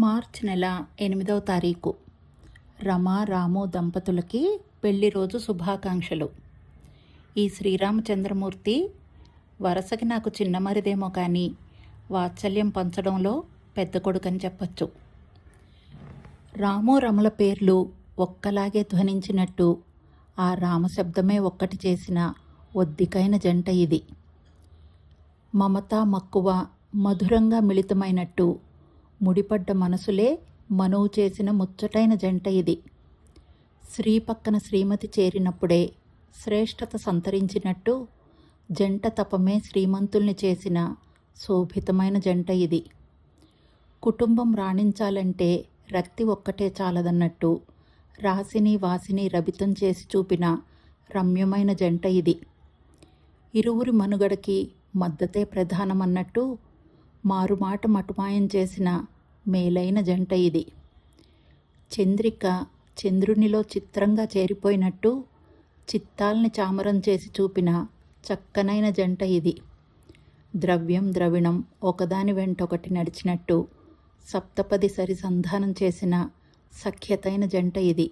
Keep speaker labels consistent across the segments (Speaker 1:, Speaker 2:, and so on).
Speaker 1: మార్చి నెల 8వ తారీఖు రమా రాము దంపతులకి పెళ్లి రోజు శుభాకాంక్షలు. ఈ శ్రీరామచంద్రమూర్తి వరసకి నాకు చిన్న మరిదేమో కానీ వాత్సల్యం పంచడంలో పెద్ద కొడుకని చెప్పచ్చు. రాము రమల పేర్లు ఒక్కలాగే ధ్వనించినట్టు ఆ రామశబ్దమే ఒక్కటి చేసిన ఒద్దికైన జంట ఇది. మమత మక్కువ మధురంగా మిళితమైనట్టు ముడిపడ్డ మనసులే మనువు చేసిన ముచ్చటైన జంట ఇది. శ్రీ పక్కన శ్రీమతి చేరినప్పుడే శ్రేష్టత సంతరించినట్టు జంట తపమే శ్రీమంతుల్ని చేసిన శోభితమైన జంట ఇది. కుటుంబం రాణించాలంటే రక్తి ఒక్కటే చాలదన్నట్టు రాశిని వాసిని రభితం చేసి చూపిన రమ్యమైన జంట ఇది. ఇరువురి మనుగడకి మద్దతే ప్రధానమన్నట్టు మారుమాట మటుమాయం చేసిన మేలైన జంట ఇది. చంద్రిక చంద్రునిలో చిత్రంగా చేరిపోయినట్టు చిత్తాల్ని చామరం చేసి చూపిన చక్కనైన జంట ఇది. ద్రవ్యం ద్రవిణం ఒకదాని వెంట ఒకటి నడిచినట్టు సప్తపది సరిసంధానం చేసిన సఖ్యతైన జంట ఇది.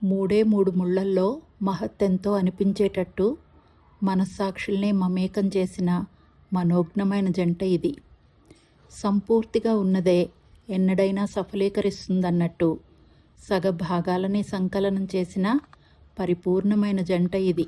Speaker 1: మూడే మూడు ముళ్లల్లో మహత్తెంతో అనిపించేటట్టు మనస్సాక్షుల్నే మమేకం చేసిన మనోజ్ఞమైన జంట ఇది. సంపూర్తిగా ఉన్నదే ఎన్నడైనా సఫలీకరిస్తుందన్నట్టు సగభాగాలని సంకలనం చేసిన పరిపూర్ణమైన జంట ఇది.